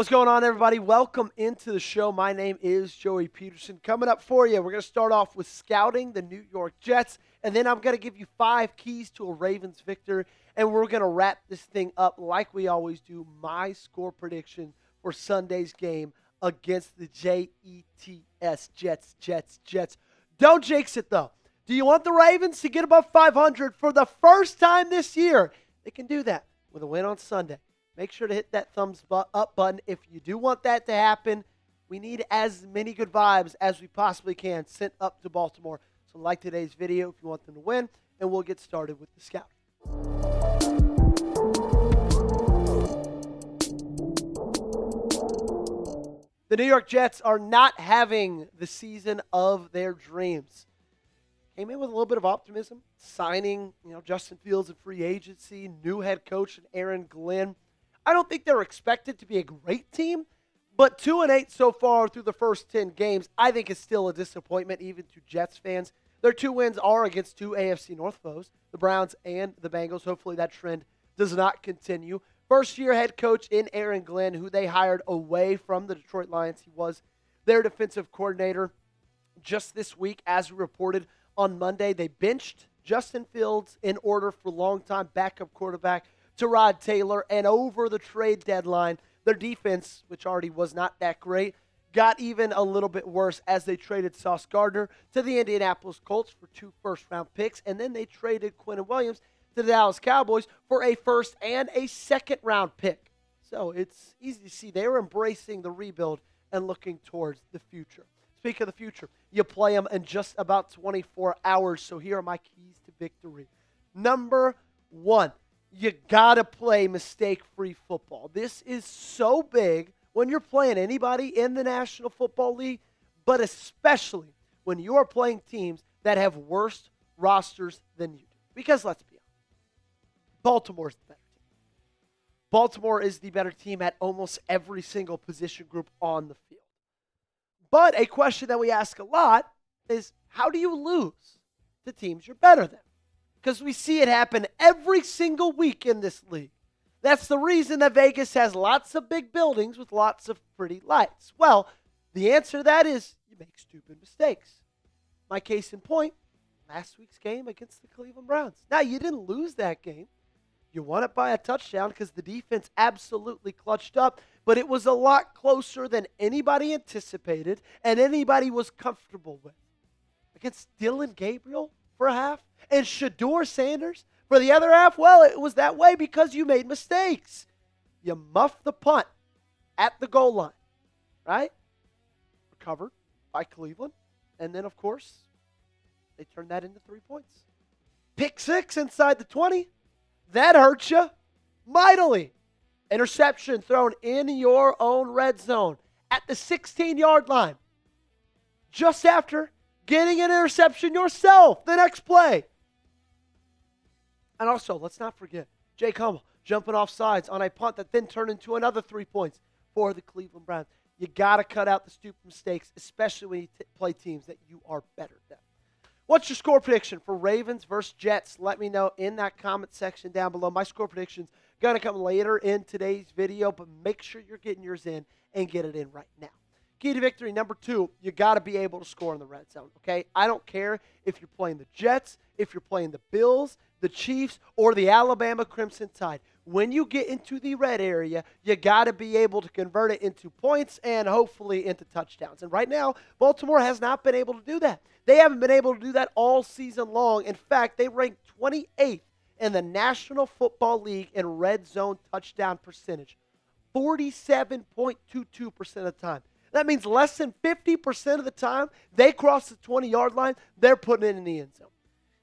What's going on, everybody? Welcome into the show. My name is Joey Petersen. Coming up for you, we're going to start off with scouting the New York Jets, and then I'm going to give you 5 keys to a Ravens victory, and we're going to wrap this thing up like we always do, my score prediction for Sunday's game against the Jets. Jets. Don't jinx it, though. Do you want the Ravens to get above 500 for the first time this year? They can do that with a win on Sunday. Make sure to hit that thumbs up button if you do want that to happen. We need as many good vibes as we possibly can sent up to Baltimore. So like today's video if you want them to win, and we'll get started with the scout. The New York Jets are not having the season of their dreams. Came in with a little bit of optimism, signing Justin Fields in free agency, new head coach and Aaron Glenn. I don't think they're expected to be a great team, but 2-8 so far through the first 10 games, I think is still a disappointment even to Jets fans. Their 2 wins are against 2 AFC North foes, the Browns and the Bengals. Hopefully that trend does not continue. First-year head coach in Aaron Glenn, who they hired away from the Detroit Lions. He was their defensive coordinator just this week. As we reported on Monday, they benched Justin Fields in order for longtime backup quarterback Tyrod Taylor, and over the trade deadline, their defense, which already was not that great, got even a little bit worse as they traded Sauce Gardner to the Indianapolis Colts for 2 first-round picks, and then they traded Quinnen to the Dallas Cowboys for a first and a second-round pick. So it's easy to see they were embracing the rebuild and looking towards the future. Speaking of the future, you play them in just about 24 hours, so here are my keys to victory. Number 1. You got to play mistake-free football. This is so big when you're playing anybody in the National Football League, but especially when you are playing teams that have worse rosters than you do. Because let's be honest, Baltimore's the better team. Baltimore is the better team at almost every single position group on the field. But a question that we ask a lot is, how do you lose to teams you're better than? Because we see it happen every single week in this league. That's the reason that Vegas has lots of big buildings with lots of pretty lights. Well, the answer to that is you make stupid mistakes. My case in point, last week's game against the Cleveland Browns. Now, you didn't lose that game. You won it by a touchdown because the defense absolutely clutched up, but it was a lot closer than anybody anticipated and anybody was comfortable with. Against Dylan Gabriel for a half, and Shedeur Sanders for the other half, well, it was that way because you made mistakes. You muffed the punt at the goal line, right? Recovered by Cleveland. And then, of course, they turned that into 3 points. Pick 6 inside the 20. That hurt you mightily. Interception thrown in your own red zone at the 16-yard line. Just after getting an interception yourself the next play. And also, let's not forget, Jake Hummel jumping off sides on a punt that then turned into another 3 points for the Cleveland Browns. You got to cut out the stupid mistakes, especially when you play teams that you are better than. What's your score prediction for Ravens versus Jets? Let me know in that comment section down below. My score prediction's going to come later in today's video, but make sure you're getting yours in and get it in right now. Key to victory, number 2, you got to be able to score in the red zone, okay? I don't care if you're playing the Jets, if you're playing the Bills, the Chiefs, or the Alabama Crimson Tide. When you get into the red area, you got to be able to convert it into points and hopefully into touchdowns. And right now, Baltimore has not been able to do that. They haven't been able to do that all season long. In fact, they ranked 28th in the National Football League in red zone touchdown percentage, 47.22% of the time. That means less than 50% of the time they cross the 20-yard line, they're putting it in the end zone.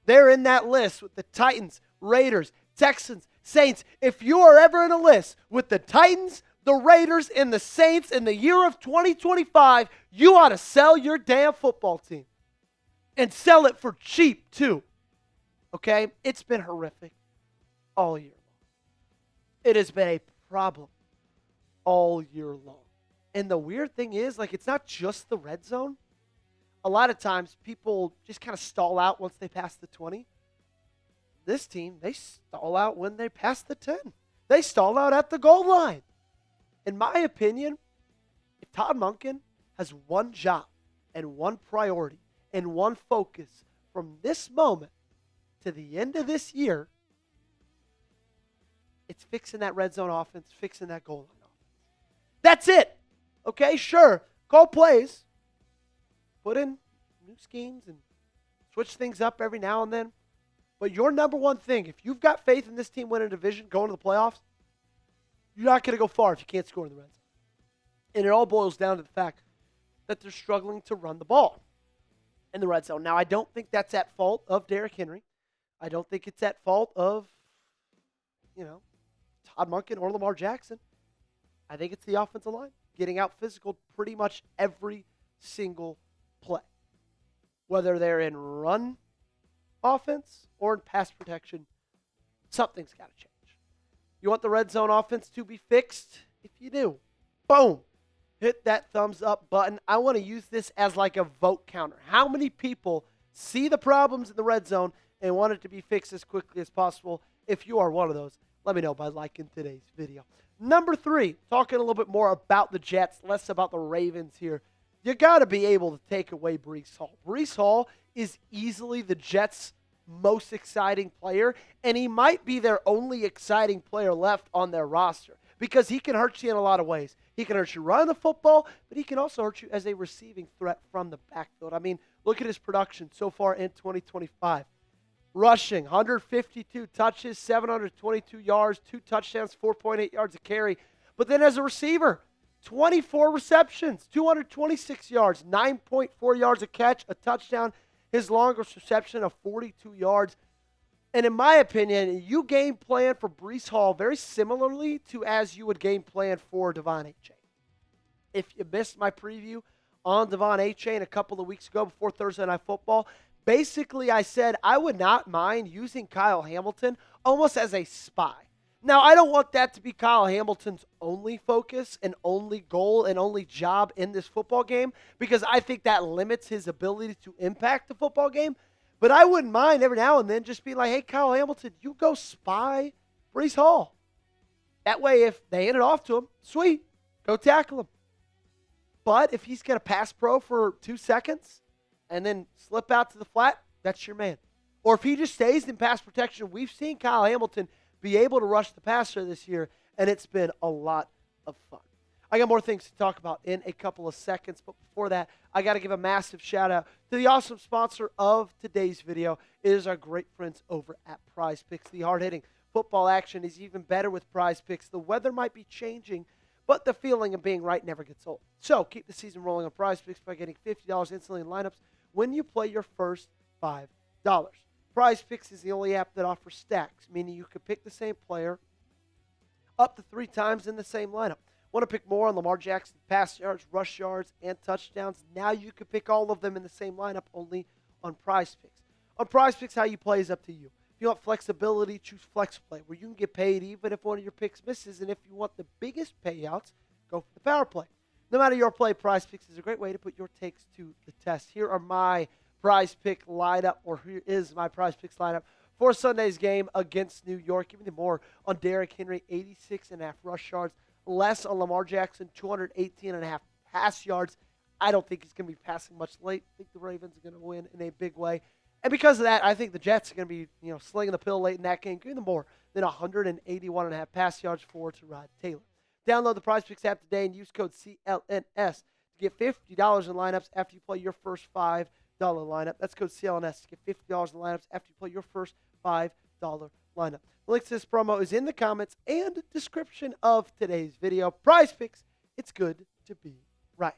They're in that list with the Titans, Raiders, Texans, Saints. If you are ever in a list with the Titans, the Raiders, and the Saints in the year of 2025, you ought to sell your damn football team. And sell it for cheap, too. Okay? It's been horrific all year long. It has been a problem all year long. And the weird thing is, it's not just the red zone. A lot of times, people just kind of stall out once they pass the 20. This team, they stall out when they pass the 10. They stall out at the goal line. In my opinion, if Todd Monken has one job and one priority and one focus from this moment to the end of this year, it's fixing that red zone offense, fixing that goal line offense. That's it. Okay, sure. Call plays. Put in new schemes and switch things up every now and then. But your number one thing, if you've got faith in this team winning a division, going to the playoffs, you're not going to go far if you can't score in the red zone. And it all boils down to the fact that they're struggling to run the ball in the red zone. Now, I don't think that's at fault of Derrick Henry. I don't think it's at fault of, Todd Monken or Lamar Jackson. I think it's the offensive line getting out physical pretty much every single play. Whether they're in run offense or in pass protection, something's got to change. You want the red zone offense to be fixed? If you do, boom, hit that thumbs up button. I want to use this as like a vote counter. How many people see the problems in the red zone and want it to be fixed as quickly as possible? If you are one of those, let me know by liking today's video. Number 3, talking a little bit more about the Jets, less about the Ravens here. You got to be able to take away Breece Hall. Breece Hall is easily the Jets' most exciting player, and he might be their only exciting player left on their roster because he can hurt you in a lot of ways. He can hurt you running the football, but he can also hurt you as a receiving threat from the backfield. I mean, look at his production so far in 2025. Rushing, 152 touches, 722 yards, 2 touchdowns, 4.8 yards a carry. But then as a receiver, 24 receptions, 226 yards, 9.4 yards a catch, a touchdown. His longest reception of 42 yards. And in my opinion, you game plan for Breece Hall very similarly to as you would game plan for Devon Achane. If you missed my preview on Devon Achane a couple of weeks ago before Thursday Night Football, basically I said I would not mind using Kyle Hamilton almost as a spy. Now, I don't want that to be Kyle Hamilton's only focus and only goal and only job in this football game because I think that limits his ability to impact the football game. But I wouldn't mind every now and then just being like, hey, Kyle Hamilton, you go spy Breece Hall. That way, if they hand it off to him, sweet, go tackle him. But if he's going to pass pro for 2 seconds and then slip out to the flat, that's your man. Or if he just stays in pass protection, we've seen Kyle Hamilton be able to rush the passer this year, and it's been a lot of fun. I got more things to talk about in a couple of seconds, but before that, I got to give a massive shout-out to the awesome sponsor of today's video. It is our great friends over at Prize Picks. The hard-hitting football action is even better with Prize Picks. The weather might be changing, but the feeling of being right never gets old. So keep the season rolling on Prize Picks by getting $50 instantly in lineups when you play your first $5. Prize Picks is the only app that offers stacks, meaning you can pick the same player up to 3 times in the same lineup. Want to pick more on Lamar Jackson pass yards, rush yards, and touchdowns? Now you can pick all of them in the same lineup only on Prize Picks. On Prize Picks, how you play is up to you. If you want flexibility, choose Flex Play, where you can get paid even if one of your picks misses. And if you want the biggest payouts, go for the Power Play. No matter your play, Prize Picks is a great way to put your takes to the test. Here are my Prize Pick lineup, or here is my Prize Picks lineup for Sunday's game against New York. Give me more on Derrick Henry, 86.5 rush yards. Less on Lamar Jackson, 218.5 pass yards. I don't think he's going to be passing much late. I think the Ravens are going to win in a big way. And because of that, I think the Jets are going to be, slinging the pill late in that game. Give them more than 181.5 pass yards for Tyrod Taylor. Download the Prize Picks app today and use code CLNS to get $50 in lineups after you play your first $5 lineup. That's code CLNS to get $50 in lineups after you play your first $5 lineup. The link to this promo is in the comments and description of today's video. Prize Picks, it's good to be right.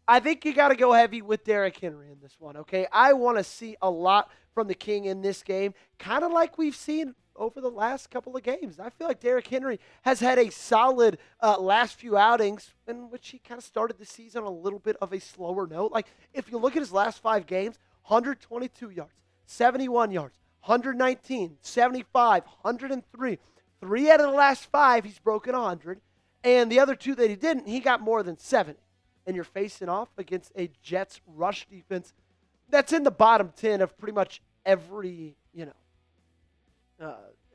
I think you got to go heavy with Derrick Henry in this one, okay? I want to see a lot from the King in this game, kind of like we've seen over the last couple of games. I feel like Derrick Henry has had a solid last few outings in which he kind of started the season on a little bit of a slower note. Like, if you look at his last 5 games, 122 yards, 71 yards, 119, 75, 103. 3 out of the last 5, he's broken 100. And the other 2 that he didn't, he got more than 70. And you're facing off against a Jets rush defense that's in the bottom 10 of pretty much every,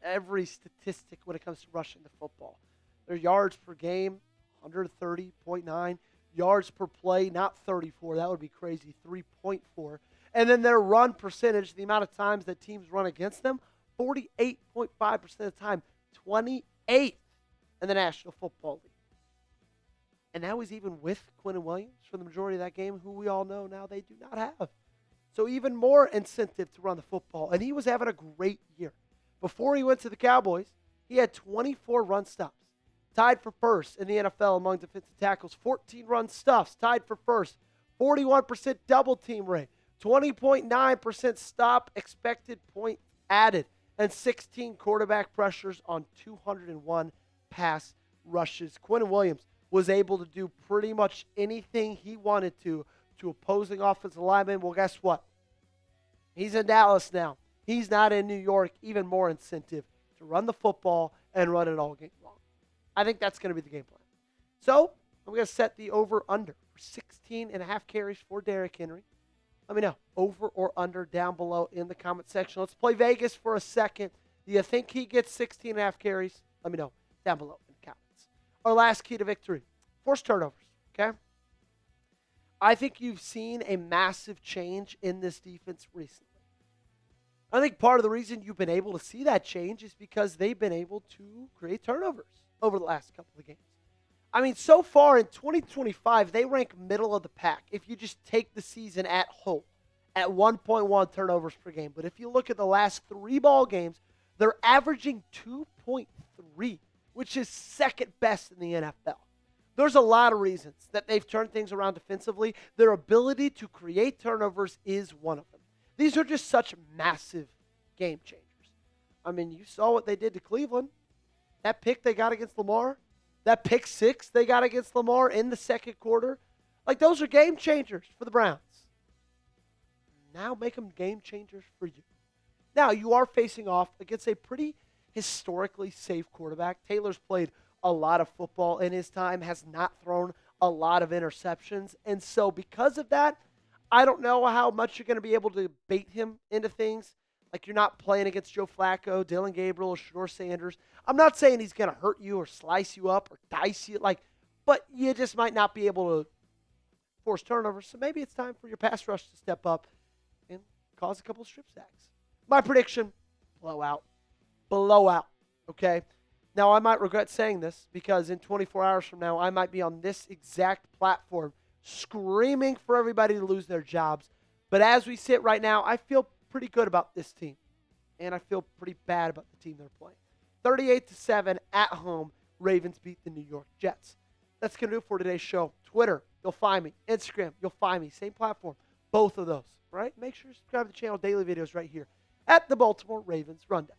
every statistic when it comes to rushing the football. Their yards per game, 130.9 yards per play, not 34. That would be crazy, 3.4. And then their run percentage, the amount of times that teams run against them, 48.5% of the time, 28th in the National Football League. And that was even with Quinnen Williams for the majority of that game, who we all know now they do not have. So even more incentive to run the football. And he was having a great year. Before he went to the Cowboys, he had 24 run stops, tied for first in the NFL among defensive tackles. 14 run stuffs, tied for first. 41% double team rate. 20.9% stop expected point added. And 16 quarterback pressures on 201 pass rushes. Quinnen Williams was able to do pretty much anything he wanted to opposing offensive linemen. Well, guess what? He's in Dallas now. He's not in New York. Even more incentive to run the football and run it all game long. I think that's going to be the game plan. So I'm going to set the over-under for 16.5 carries for Derrick Henry. Let me know, over or under, down below in the comment section. Let's play Vegas for a second. Do you think he gets 16.5 carries? Let me know down below in the comments. Our last key to victory, forced turnovers, okay? I think you've seen a massive change in this defense recently. I think part of the reason you've been able to see that change is because they've been able to create turnovers over the last couple of games. I mean, so far in 2025, they rank middle of the pack if you just take the season at whole at 1.1 turnovers per game. But if you look at the last 3 ball games, they're averaging 2.3, which is second best in the NFL. There's a lot of reasons that they've turned things around defensively. Their ability to create turnovers is one of them. These are just such massive game changers. I mean, you saw what they did to Cleveland. That pick they got against Lamar. That pick 6 they got against Lamar in the second quarter. Like, those are game changers for the Browns. Now make them game changers for you. Now, you are facing off against a pretty historically safe quarterback. Taylor's played a lot of football in his time, has not thrown a lot of interceptions. And so because of that, I don't know how much you're going to be able to bait him into things. Like, you're not playing against Joe Flacco, Dylan Gabriel, or Shedeur Sanders. I'm not saying he's going to hurt you or slice you up or dice you, but you just might not be able to force turnovers. So maybe it's time for your pass rush to step up and cause a couple of strip sacks. My prediction, blowout. Blowout, okay? Now, I might regret saying this because in 24 hours from now, I might be on this exact platform screaming for everybody to lose their jobs. But as we sit right now, I feel pretty good about this team. And I feel pretty bad about the team they're playing. 38-7 at home, Ravens beat the New York Jets. That's going to do it for today's show. Twitter, you'll find me. Instagram, you'll find me. Same platform. Both of those, right? Make sure you subscribe to the channel. Daily videos right here at the Baltimore Ravens Rundown.